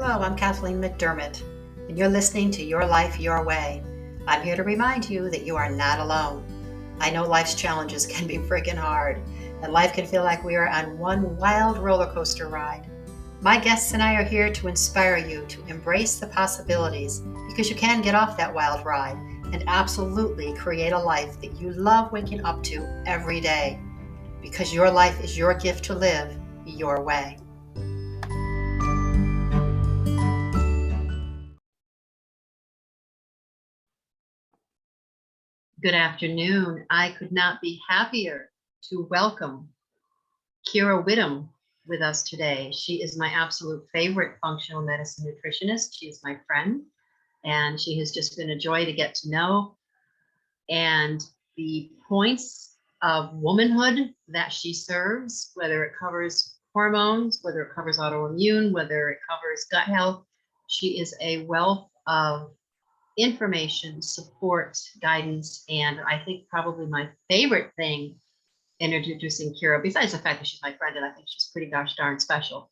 Hello, I'm Kathleen McDermott, and you're listening to Your Life, Your Way. I'm here to remind you that you are not alone. I know life's challenges can be freaking hard, and life can feel like we are on one wild roller coaster ride. My guests and I are here to inspire you to embrace the possibilities because you can get off that wild ride and absolutely create a life that you love waking up to every day. Because your life is your gift to live your way. Good afternoon. I could not be happier to welcome Kira Whitham with us today. She is my absolute favorite functional medicine nutritionist. She is my friend, and she has just been a joy to get to know. And the points of womanhood that she serves, whether it covers hormones, whether it covers autoimmune, whether it covers gut health, she is a wealth of information, support, guidance, and I think probably my favorite thing in introducing Kira, besides the fact that she's my friend and I think she's pretty gosh darn special,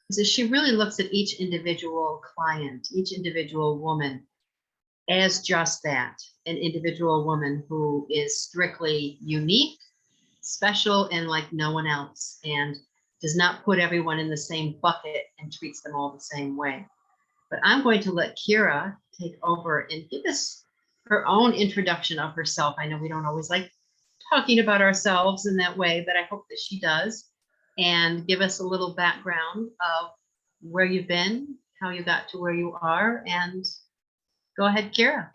is that she really looks at each individual client, each individual woman as just that, an individual woman who is strictly unique, special, and like no one else, and does not put everyone in the same bucket and treats them all the same way. But I'm going to let Kira take over and give us her own introduction of herself. I know we don't always like talking about ourselves in that way, but I hope that she does, and give us a little background of where you've been, how you got to where you are, and go ahead, Kira.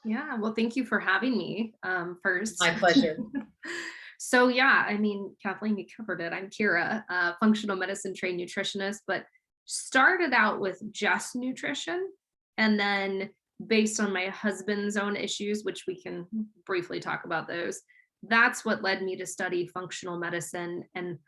Yeah, well, thank you for having me first. My pleasure. So yeah, I mean, Kathleen, you covered it. I'm Kira, functional medicine trained nutritionist, but started out with just nutrition. And then based on my husband's own issues, which we can briefly talk about those, that's what led me to study functional medicine and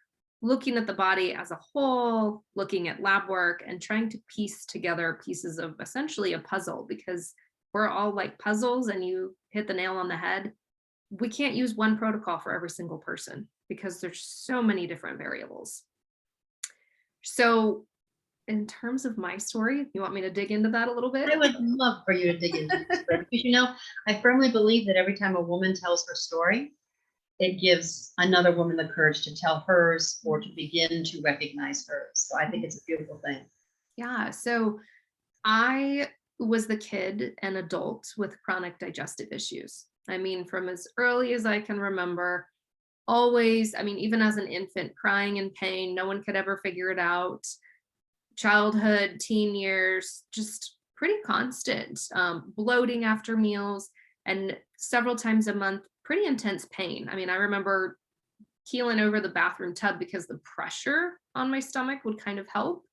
looking at the body as a whole, looking at lab work and trying to piece together pieces of essentially a puzzle, because we're all like puzzles and you hit the nail on the head. We can't use one protocol for every single person because there's so many different variables. So in terms of my story, you want me to dig into that a little bit? I would love for you to dig into this, because I firmly believe that every time a woman tells her story, it gives another woman the courage to tell hers or to begin to recognize hers. So I think it's a beautiful thing. Yeah. So I was the kid and adult with chronic digestive issues. I mean, from as early as I can remember, always, I mean, even as an infant, crying in pain, no one could ever figure it out. Childhood, teen years, just pretty constant, bloating after meals, and several times a month, pretty intense pain. I mean, I remember keeling over the bathroom tub because the pressure on my stomach would kind of help.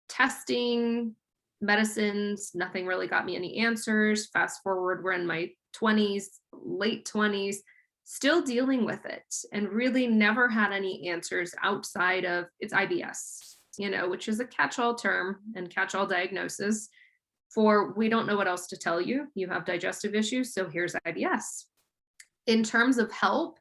Testing, medicines, nothing really got me any answers. Fast forward, we're in my 20s, late 20s, still dealing with it, and really never had any answers outside of it's IBS, which is a catch-all term and catch-all diagnosis for we don't know what else to tell you. You have digestive issues, so here's IBS. In terms of help,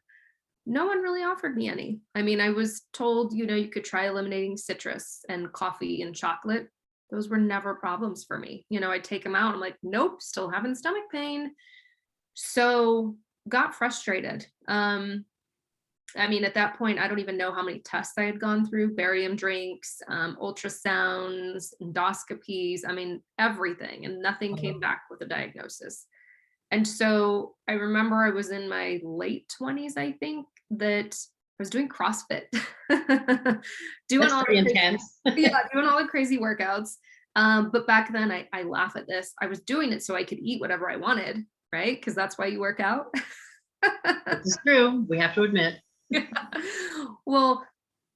no one really offered me any. I mean, I was told, you could try eliminating citrus and coffee and chocolate. Those were never problems for me. I'd take them out. I'm like, nope, still having stomach pain. So got frustrated. I mean, at that point, I don't even know how many tests I had gone through, barium drinks, ultrasounds, endoscopies, I mean, everything, and nothing came back with a diagnosis. And so I remember I was in my late 20s, I think, that I was doing CrossFit. doing That's pretty intense. doing all the crazy workouts. But back then I laugh at this. I was doing it so I could eat whatever I wanted, right? Because that's why you work out. This is true. We have to admit. Yeah. Well,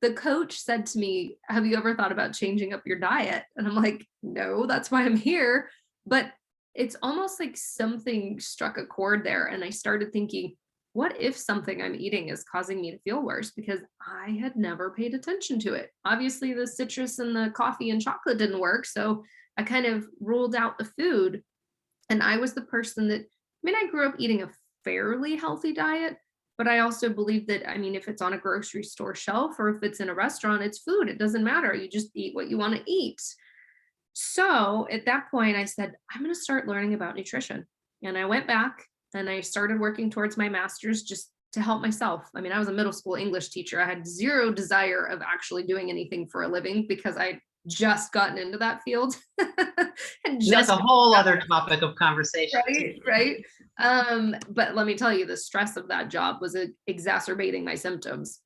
the coach said to me, have you ever thought about changing up your diet? And I'm like, no, that's why I'm here. But it's almost like something struck a chord there. And I started thinking, what if something I'm eating is causing me to feel worse? Because I had never paid attention to it. Obviously, the citrus and the coffee and chocolate didn't work. So I kind of ruled out the food. And I was the person that, I mean, I grew up eating a fairly healthy diet, But I also believe that, I mean, if it's on a grocery store shelf or if it's in a restaurant, it's food. It doesn't matter. You just eat what you want to eat. So at that point, I said, I'm going to start learning about nutrition. And I went back and I started working towards my master's just to help myself. I mean, I was a middle school English teacher. I had zero desire of actually doing anything for a living because I just gotten into that field. And That's a whole other topic of conversation. Right. But let me tell you, the stress of that job was exacerbating my symptoms.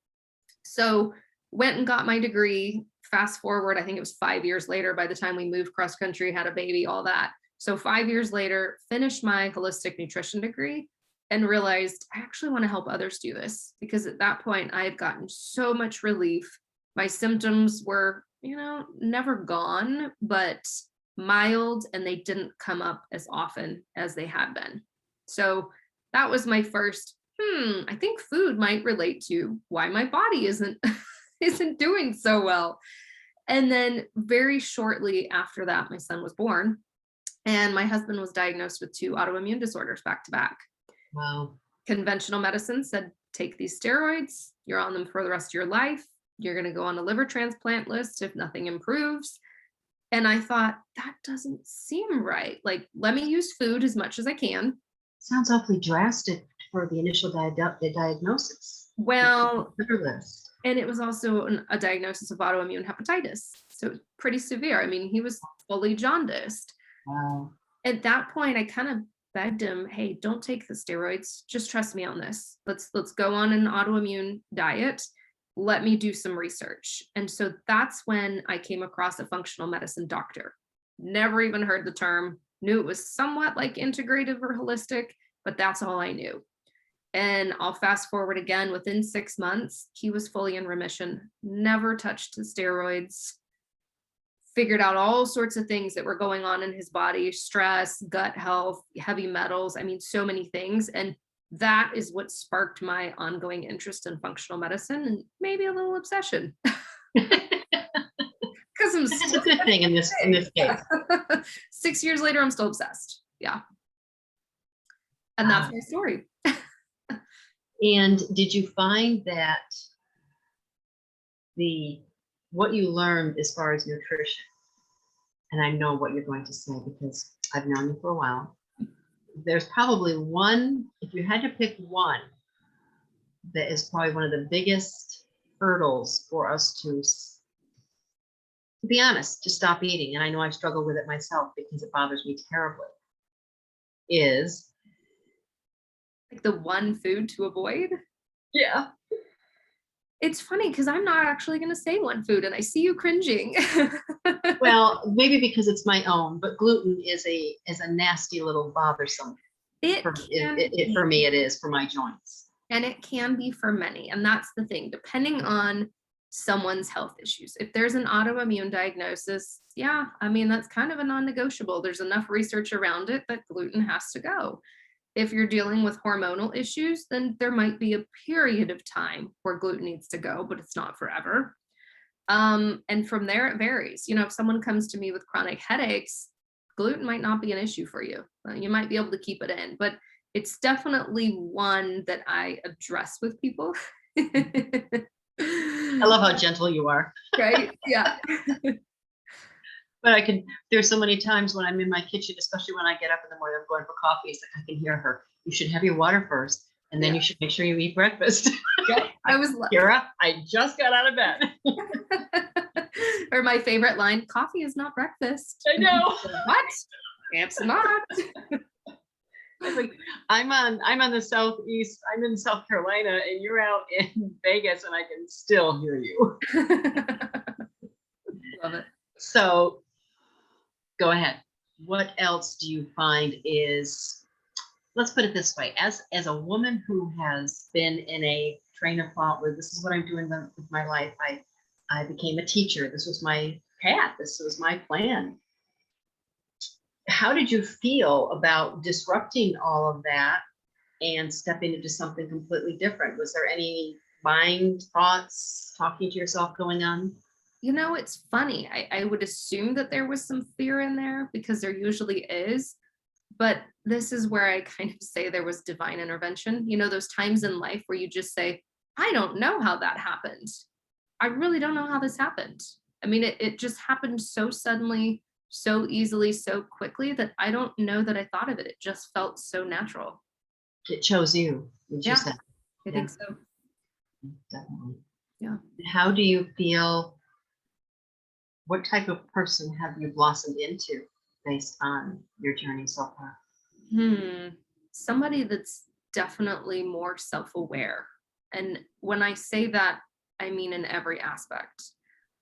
So went and got my degree. Fast forward, I think it was 5 years later by the time we moved cross country, had a baby, all that. So 5 years later, finished my holistic nutrition degree and realized I actually want to help others do this, because at that point I had gotten so much relief. My symptoms were, never gone, but mild, and they didn't come up as often as they had been. So that was my first, I think food might relate to why my body isn't isn't doing so well. And then very shortly after that, my son was born and my husband was diagnosed with 2 autoimmune disorders back to back. Wow. Conventional medicine said, take these steroids, you're on them for the rest of your life. You're going to go on a liver transplant list if nothing improves. And I thought, that doesn't seem right. Like, let me use food as much as I can. Sounds awfully drastic for the initial diagnosis. Well, Liver list. and it was also a diagnosis of autoimmune hepatitis. So pretty severe. I mean, he was fully jaundiced. Wow. At that point, I kind of begged him, hey, don't take the steroids. Just trust me on this. Let's go on an autoimmune diet. Let me do some research. And so that's when I came across a functional medicine doctor. Never even heard the term, knew it was somewhat like integrative or holistic, but that's all I knew. And I'll fast forward again, within 6 months, he was fully in remission, never touched the steroids, figured out all sorts of things that were going on in his body, stress, gut health, heavy metals. I mean, so many things. And that is what sparked my ongoing interest in functional medicine and maybe a little obsession. Because it's a good thing in this case. 6 years later, I'm still obsessed. Yeah. And that's my story. And did you find that what you learned as far as nutrition, and I know what you're going to say because I've known you for a while, there's probably one, if you had to pick one, that is probably one of the biggest hurdles for us to be honest, to stop eating, and I know I struggle with it myself because it bothers me terribly, is like the one food to avoid. Yeah. It's funny because I'm not actually going to say one food and I see you cringing. Well, maybe because it's my own, but gluten is a nasty little bothersome. For me, it is for my joints. And it can be for many. And that's the thing, depending on someone's health issues. If there's an autoimmune diagnosis, yeah, I mean, that's kind of a non-negotiable. There's enough research around it that gluten has to go. If you're dealing with hormonal issues, then there might be a period of time where gluten needs to go, but it's not forever. And from there, it varies. If someone comes to me with chronic headaches, gluten might not be an issue for you. You might be able to keep it in, but it's definitely one that I address with people. I love how gentle you are. Right? Yeah. But there's so many times when I'm in my kitchen, especially when I get up in the morning, I'm going for coffee, it's like I can hear her. You should have your water first, and then you should make sure you eat breakfast. Yeah, Kira, I just got out of bed. Or my favorite line, coffee is not breakfast. I know. What? It's not. It's like I'm on the southeast, I'm in South Carolina, and you're out in Vegas, and I can still hear you. Love it. So go ahead. What else do you find is, let's put it this way, as a woman who has been in a train of thought where this is what I'm doing with my life, I became a teacher. This was my path. This was my plan. How did you feel about disrupting all of that and stepping into something completely different? Was there any mind thoughts, talking to yourself going on? It's funny. I would assume that there was some fear in there because there usually is, But this is where I kind of say there was divine intervention. Those times in life where you just say, I don't know how that happened. I really don't know how this happened. I mean, it just happened so suddenly, so easily, so quickly that I don't know that I thought of it. It just felt so natural. It chose you, as you Yeah, said. I Yeah, think so. definitely. Yeah. How do you feel? What type of person have you blossomed into based on your journey so far? Hmm. Somebody that's definitely more self-aware. And when I say that, I mean in every aspect.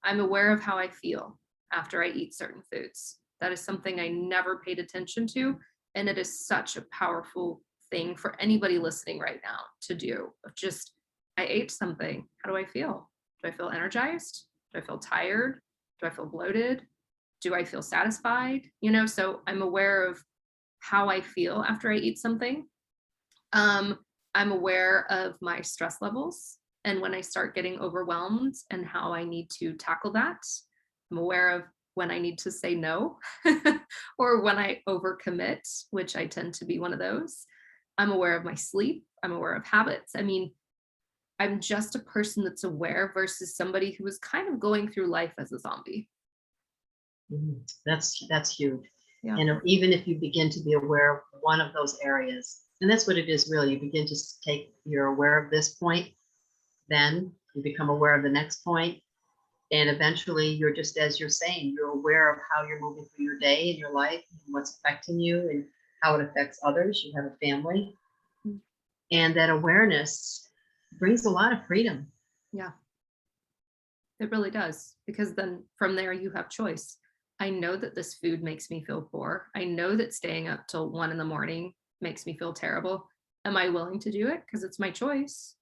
I'm aware of how I feel after I eat certain foods. That is something I never paid attention to. And it is such a powerful thing for anybody listening right now to do. Of just, I ate something. How do I feel? Do I feel energized? Do I feel tired? Do I feel bloated? Do I feel satisfied? So I'm aware of how I feel after I eat something. Um, I'm aware of my stress levels and when I start getting overwhelmed and how I need to tackle that. I'm aware of when I need to say no or when I overcommit, which I tend to be one of those. I'm aware of my sleep. I'm aware of habits. I mean, I'm just a person that's aware versus somebody who is kind of going through life as a zombie. That's huge. Yeah. And even if you begin to be aware of one of those areas, and that's what it is really, you begin to take, you're aware of this point, then you become aware of the next point, and eventually you're just, as you're saying, you're aware of how you're moving through your day and your life and what's affecting you and how it affects others. You have a family, Mm. and that awareness brings a lot of freedom. Yeah. It really does, because then from there you have choice. I know that this food makes me feel poor. I know that staying up till 1 in the morning makes me feel terrible. Am I willing to do it? Because it's my choice.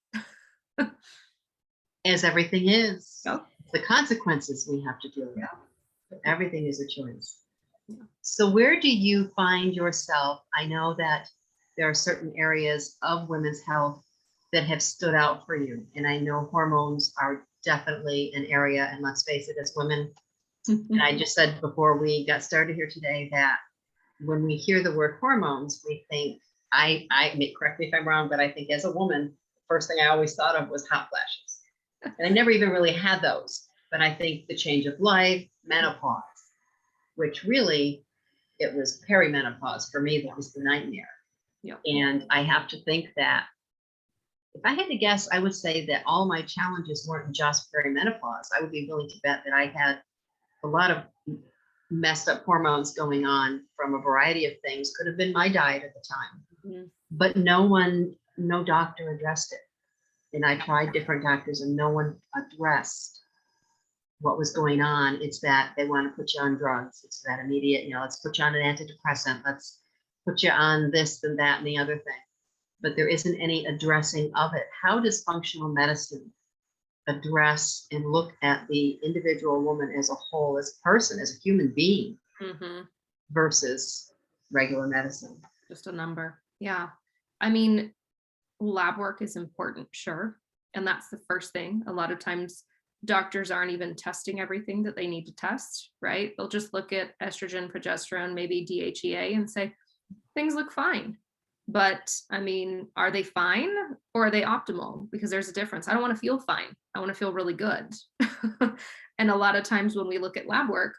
As everything is, Yep. the consequences we have to deal with. Yeah. But everything is a choice. Yeah. So where do you find yourself? I know that there are certain areas of women's health that have stood out for you. And I know hormones are definitely an area, and let's face it, as women, and I just said before we got started here today that when we hear the word hormones, we think, correct me if I'm wrong, but I think as a woman, first thing I always thought of was hot flashes. And I never even really had those. But I think the change of life, menopause, which really it was perimenopause for me that was the nightmare. Yep. And I have to think that if I had to guess, I would say that all my challenges weren't just perimenopause. I would be willing to bet that I had a lot of messed up hormones going on from a variety of things. Could have been my diet at the time, Mhm. but no doctor addressed it. And I tried different doctors and no one addressed what was going on. It's that they want to put you on drugs. It's that immediate, let's put you on an antidepressant. Let's put you on this and that and the other thing. But there isn't any addressing of it. How does functional medicine address and look at the individual woman as a whole, as a person, as a human being Mhm. versus regular medicine? Just a number. Yeah. I mean, lab work is important, sure. And that's the first thing. A lot of times doctors aren't even testing everything that they need to test, right? They'll just look at estrogen, progesterone, maybe DHEA and say, things look fine. But I mean, are they fine or are they optimal? Because there's a difference. I don't want to feel fine. I want to feel really good. And a lot of times when we look at lab work,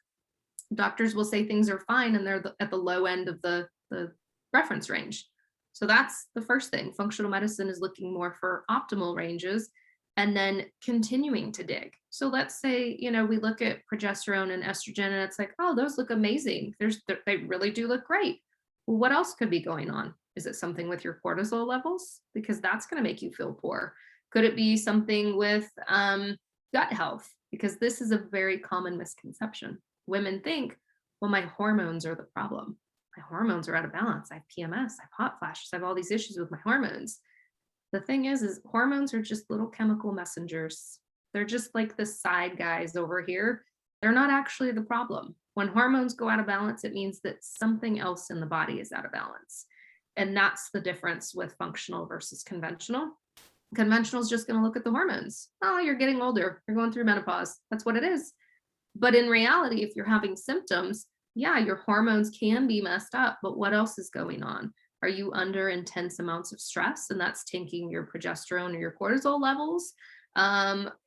doctors will say things are fine and they're at the low end of the reference range. So that's the first thing. Functional medicine is looking more for optimal ranges and then continuing to dig. So let's say, we look at progesterone and estrogen and it's like, oh, those look amazing. They really do look great. Well, what else could be going on? Is it something with your cortisol levels? Because that's going to make you feel poor. Could it be something with gut health? Because this is a very common misconception. Women think, well, my hormones are the problem. My hormones are out of balance. I have PMS, I have hot flashes, I have all these issues with my hormones. The thing is hormones are just little chemical messengers. They're just like the side guys over here. They're not actually the problem. When hormones go out of balance, it means that something else in the body is out of balance. And that's the difference with functional versus conventional. Conventional is just going to look at the hormones. Oh, you're getting older. You're going through menopause. That's what it is. But in reality, if you're having symptoms, yeah, your hormones can be messed up, but what else is going on? Are you under intense amounts of stress and that's tanking your progesterone or your cortisol levels?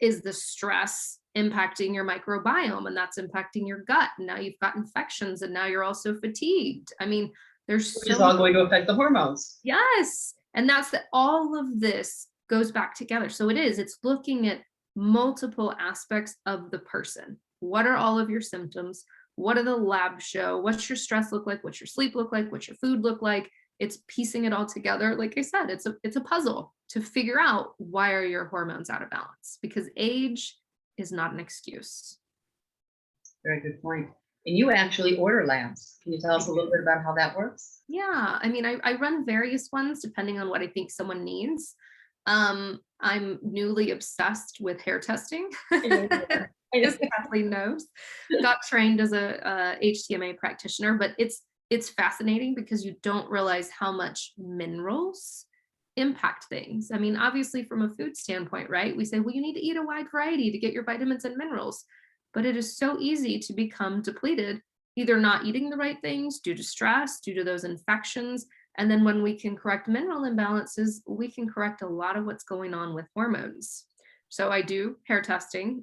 Is the stress impacting your microbiome and that's impacting your gut? And now you've got infections and now you're also fatigued. I mean, there's Which is so all going to affect the hormones. yes. And that's that all of this goes back together. So it's looking at multiple aspects of the person. What are all of your symptoms? What do the labs show? What's your stress look like? What's your sleep look like? What's your food look like? It's piecing it all together. Like I said, it's a puzzle to figure out why are your hormones out of balance, because age is not an excuse. Very good point. And you actually order labs. Can you tell us a little bit about how that works? Yeah, I mean, I run various ones depending on what I think someone needs. I'm newly obsessed with hair testing. As Kathleen knows, got trained as a HTMA practitioner, but it's fascinating because you don't realize how much minerals impact things. I mean, obviously from a food standpoint, right? We say, well, you need to eat a wide variety to get your vitamins and minerals, but it is so easy to become depleted, either not eating the right things due to stress, due to those infections. And then when we can correct mineral imbalances, we can correct a lot of what's going on with hormones. So I do hair testing.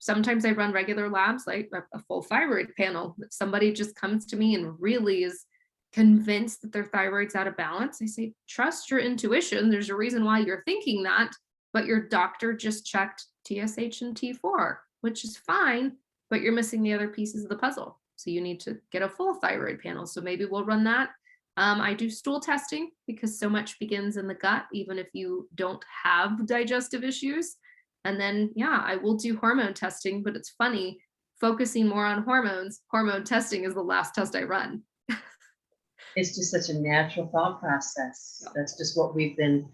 Sometimes I run regular labs, like a full thyroid panel. If somebody just comes to me and really is convinced that their thyroid's out of balance, I say, trust your intuition. There's a reason why you're thinking that, but your doctor just checked TSH and T4, which is fine, but you're missing the other pieces of the puzzle. So you need to get a full thyroid panel. So maybe we'll run that. I do stool testing because so much begins in the gut, even if you don't have digestive issues. And then, yeah, I will do hormone testing, but it's funny, focusing more on hormones, hormone testing is the last test I run. It's just such a natural thought process. That's just what we've been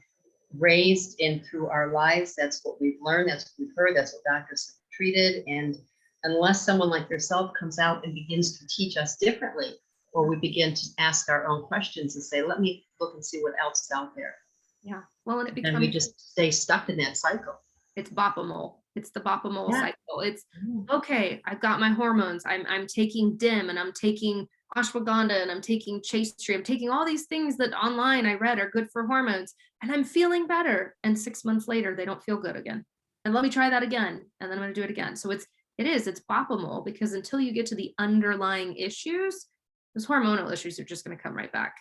raised in through our lives. That's what we've learned. That's what we've heard. That's what doctors have treated. And unless someone like yourself comes out and begins to teach us differently, or we begin to ask our own questions and say, let me look and see what else is out there. Yeah. Well, and it And we becomes, just stay stuck in that cycle. it's bopamol. It's the bopamol Yeah. cycle. It's okay. I've got my hormones. I'm taking DIM and I'm taking ashwagandha and I'm taking chaste tree. I'm taking all these things that online I read are good for hormones and I'm feeling better. And 6 months later, they don't feel good again. And let me try that again. And then I'm going to do it again. So it's bopamol, because until you get to the underlying issues, those hormonal issues are just going to come right back.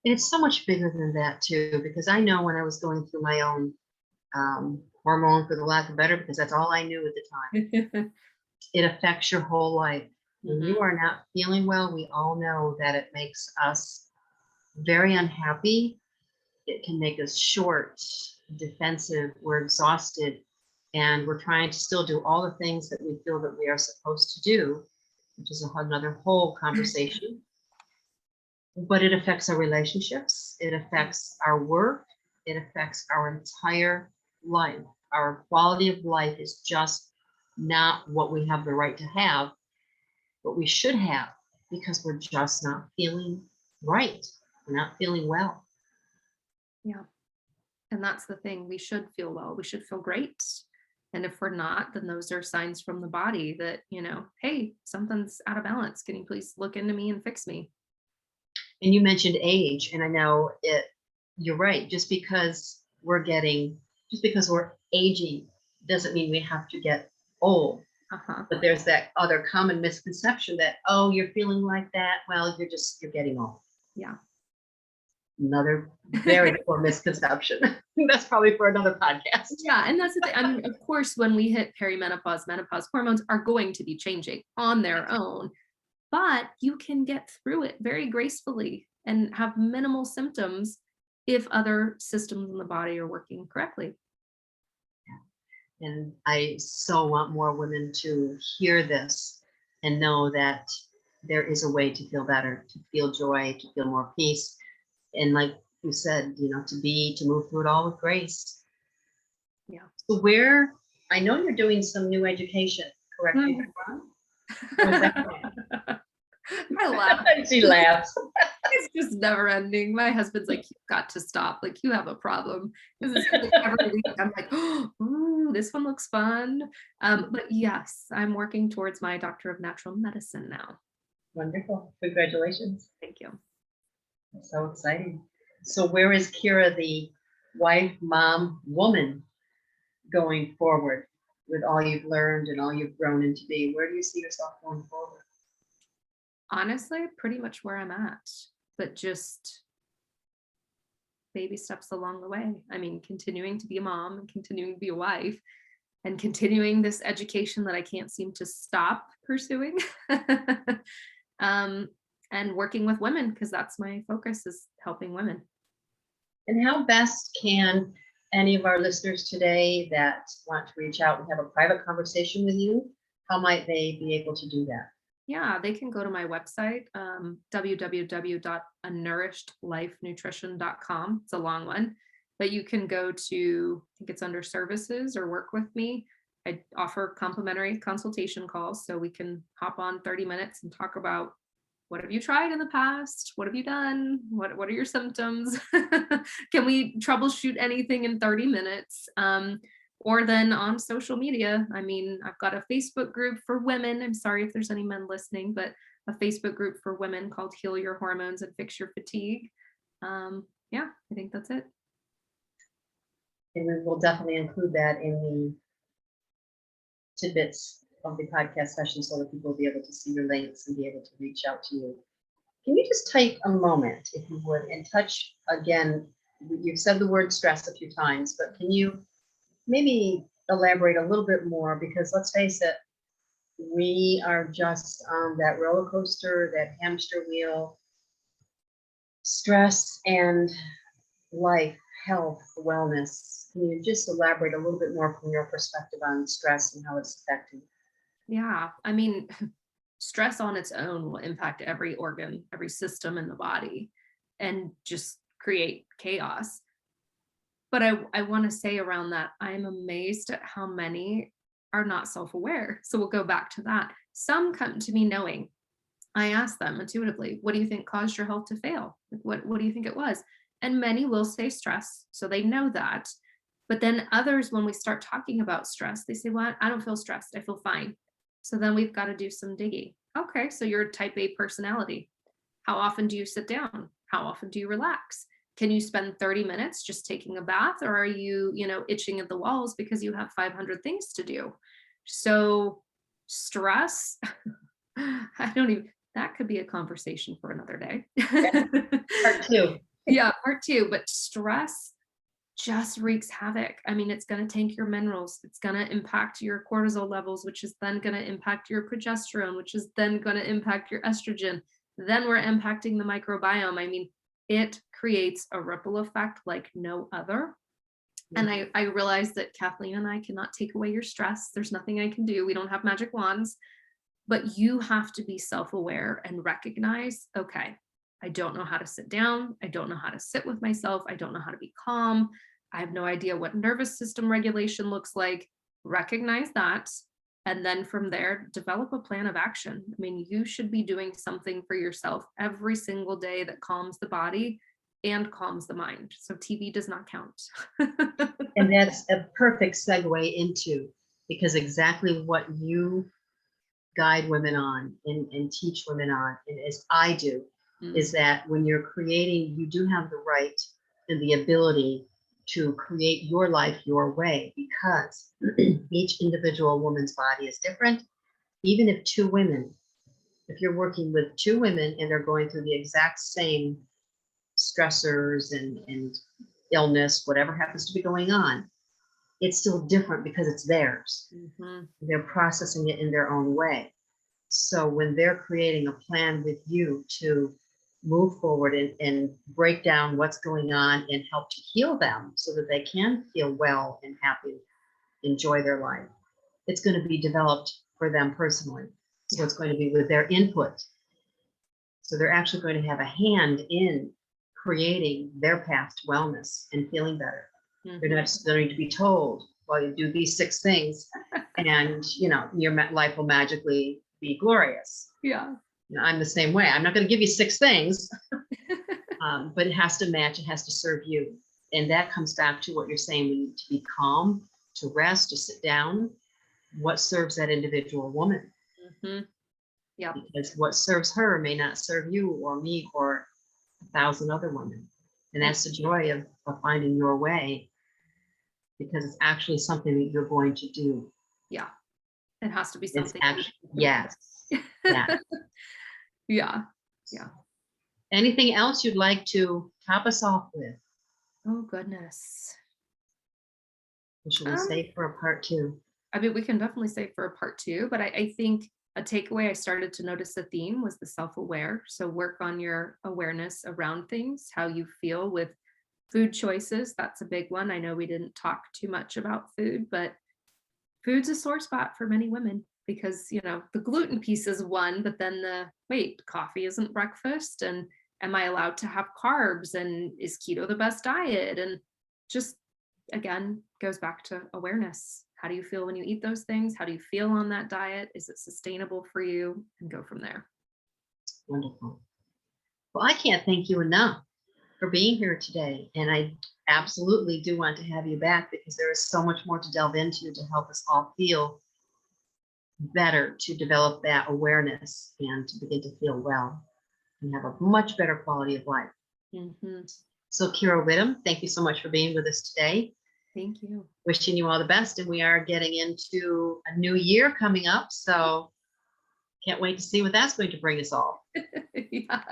And it's so much bigger than that too, because I know when I was going through my own hormone, for the lack of better, because that's all I knew at the time, it affects your whole life. When you are not feeling well, we all know that it makes us very unhappy. It can make us short, defensive, we're exhausted, and we're trying to still do all the things that we feel that we are supposed to do, which is another whole conversation. But it affects our relationships, it affects our work, it affects our entire life. Our quality of life is just not what we have the right to have, but we should have, because we're just not feeling right. We're not feeling well. Yeah. And that's the thing. We should feel well. We should feel great. And if we're not, then those are signs from the body that, hey, something's out of balance. Can you please look into me and fix me? And you mentioned age, and I know you're right. Just because we're aging doesn't mean we have to get old. But there's that other common misconception that, oh, you're feeling like that. Well, you're getting old. Yeah. Another very poor misconception. That's probably for another podcast. Yeah. And that's the thing. I mean, of course, when we hit perimenopause, menopause, hormones are going to be changing on their own, but you can get through it very gracefully and have minimal symptoms if other systems in the body are working correctly. And I so want more women to hear this and know that there is a way to feel better, to feel joy, to feel more peace. And like you said, to move through it all with grace. Yeah. So I know you're doing some new education, correct me if I'm wrong? I laugh. She laughs. It's just never ending. My husband's like, you've got to stop. Like, you have a problem. Because it's like every week I'm like, oh, ooh, this one looks fun. But yes, I'm working towards my Doctor of Natural Medicine now. Wonderful. Congratulations. Thank you. That's so exciting. So where is Kira, the wife, mom, woman, going forward with all you've learned and all you've grown into be? Where do you see yourself going forward? Honestly, pretty much where I'm at, but just baby steps along the way. I mean, continuing to be a mom and continuing to be a wife and continuing this education that I can't seem to stop pursuing. And working with women, because that's my focus, is helping women. And how best can any of our listeners today that want to reach out and have a private conversation with you, how might they be able to do that? Yeah, they can go to my website, www.anourishedlifenutrition.com. It's a long one, but you can go to, I think it's under services or work with me. I offer complimentary consultation calls, so we can hop on 30 minutes and talk about what have you tried in the past? What have you done? What are your symptoms? Can we troubleshoot anything in 30 minutes? Or then on social media. I mean, I've got a Facebook group for women. I'm sorry if there's any men listening, but a Facebook group for women called Heal Your Hormones and Fix Your Fatigue. Yeah, I think that's it. And we will definitely include that in the tidbits of the podcast session so that people will be able to see your links and be able to reach out to you. Can you just take a moment, if you would, and touch again, you've said the word stress a few times, but can you maybe elaborate a little bit more? Because let's face it, we are just on that roller coaster, that hamster wheel, stress and life, health, wellness. Can you just elaborate a little bit more from your perspective on stress and how it's affecting? Yeah, I mean, stress on its own will impact every organ, every system in the body, and just create chaos. But I want to say around that, I'm amazed at how many are not self-aware. So we'll go back to that. Some come to me knowing. I ask them intuitively, what do you think caused your health to fail? What do you think it was? And many will say stress. So they know that. But then others, when we start talking about stress, they say, well, I don't feel stressed. I feel fine. So then we've got to do some digging. Okay, so you're a type A personality. How often do you sit down? How often do you relax? Can you spend 30 minutes just taking a bath, or are you, itching at the walls because you have 500 things to do? So stress, that could be a conversation for another day. Yeah, part two. Yeah, part two, but stress just wreaks havoc. I mean, it's going to tank your minerals. It's going to impact your cortisol levels, which is then going to impact your progesterone, which is then going to impact your estrogen. Then we're impacting the microbiome. I mean, it creates a ripple effect like no other. And I realize that Kathleen and I cannot take away your stress. There's nothing I can do. We don't have magic wands, but you have to be self-aware and recognize, okay, I don't know how to sit down. I don't know how to sit with myself. I don't know how to be calm. I have no idea what nervous system regulation looks like. Recognize that. And then from there, develop a plan of action. I mean, you should be doing something for yourself every single day that calms the body and calms the mind. So TV does not count. And that's a perfect segue into, because exactly what you guide women on and teach women on, and as I do, is that when you're creating, you do have the right and the ability to create your life your way, because each individual woman's body is different. Even if two women, if you're working with two women and they're going through the exact same stressors and illness, whatever happens to be going on, it's still different because it's theirs. They're processing it in their own way. So when they're creating a plan with you to move forward and break down what's going on and help to heal them so that they can feel well and happy, enjoy their life, it's going to be developed for them personally. So it's going to be with their input. So they're actually going to have a hand in creating their path to wellness and feeling better. They're not just going to be told, well, you do these 6 things and your life will magically be glorious. Yeah. I'm the same way. I'm not going to give you 6 things, but it has to match. It has to serve you. And that comes back to what you're saying. We need to be calm, to rest, to sit down, what serves that individual woman. Mhm. Yep. Because what serves her may not serve you or me or 1,000 other women. And that's the joy of finding your way, because it's actually something that you're going to do. Yeah. It has to be It's something. actually, yes. Yeah. Yeah. Yeah. Anything else you'd like to top us off with? Oh goodness. Or should we Um, save for a part two? I mean, we can definitely save for a part two, but I think a takeaway I started to notice the theme was the self-aware. So work on your awareness around things, how you feel with food choices. That's a big one. I know we didn't talk too much about food, but food's a sore spot for many women because, the gluten piece is one, but then wait, coffee isn't breakfast. And am I allowed to have carbs? And is keto the best diet? And just again, goes back to awareness. How do you feel when you eat those things? How do you feel on that diet? Is it sustainable for you? And go from there. Wonderful. Well, I can't thank you enough for being here today. And I absolutely do want to have you back, because there is so much more to delve into to help us all feel better, to develop that awareness and to begin to feel well and have a much better quality of life. Hmm. So, Kira Whitham, thank you so much for being with us today. Thank you. Wishing you all the best. And we are getting into a new year coming up. So can't wait to see what that's going to bring us all. Yeah.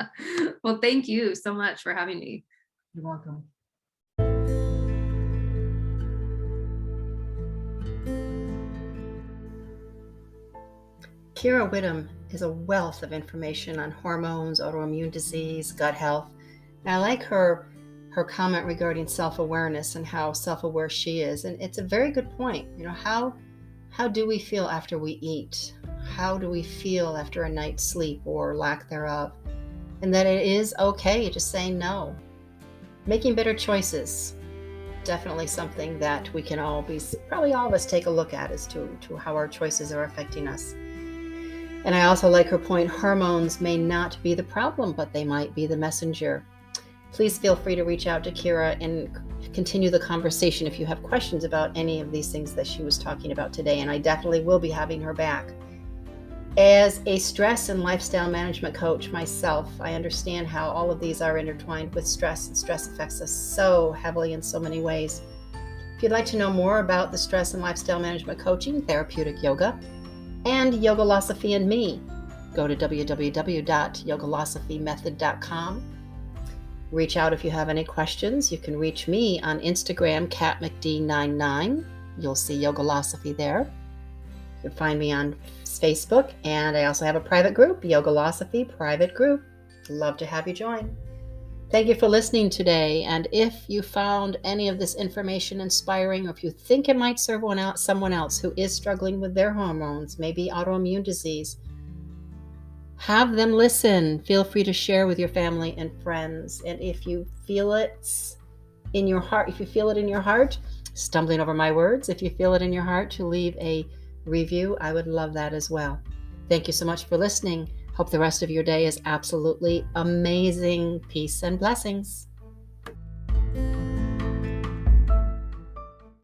Well, thank you so much for having me. You're welcome. Kira Whitham is a wealth of information on hormones, autoimmune disease, gut health. And I like her comment regarding self-awareness and how self-aware she is. And it's a very good point. How do we feel after we eat? How do we feel after a night's sleep or lack thereof? And that it is okay to say no. Making better choices. Definitely something that we can probably all of us take a look at as to how our choices are affecting us. And I also like her point, hormones may not be the problem, but they might be the messenger. Please feel free to reach out to Kira and continue the conversation if you have questions about any of these things that she was talking about today. And I definitely will be having her back. As a stress and lifestyle management coach myself, I understand how all of these are intertwined with stress, and stress affects us so heavily in so many ways. If you'd like to know more about the stress and lifestyle management coaching, therapeutic yoga, and Yogalosophy and me, go to www.yogalosophy.method.com. Reach out if you have any questions. You can reach me on Instagram, CatMcD99. You'll see Yogalosophy there. You can find me on Facebook, and I also have a private group, Yogalosophy Private Group. Love to have you join. Thank you for listening today. And if you found any of this information inspiring, or if you think it might serve someone else who is struggling with their hormones, maybe autoimmune disease, have them listen. Feel free to share with your family and friends. And if you feel it in your heart, stumbling over my words, if you feel it in your heart to leave a review, I would love that as well. Thank you so much for listening. Hope the rest of your day is absolutely amazing. Peace and blessings.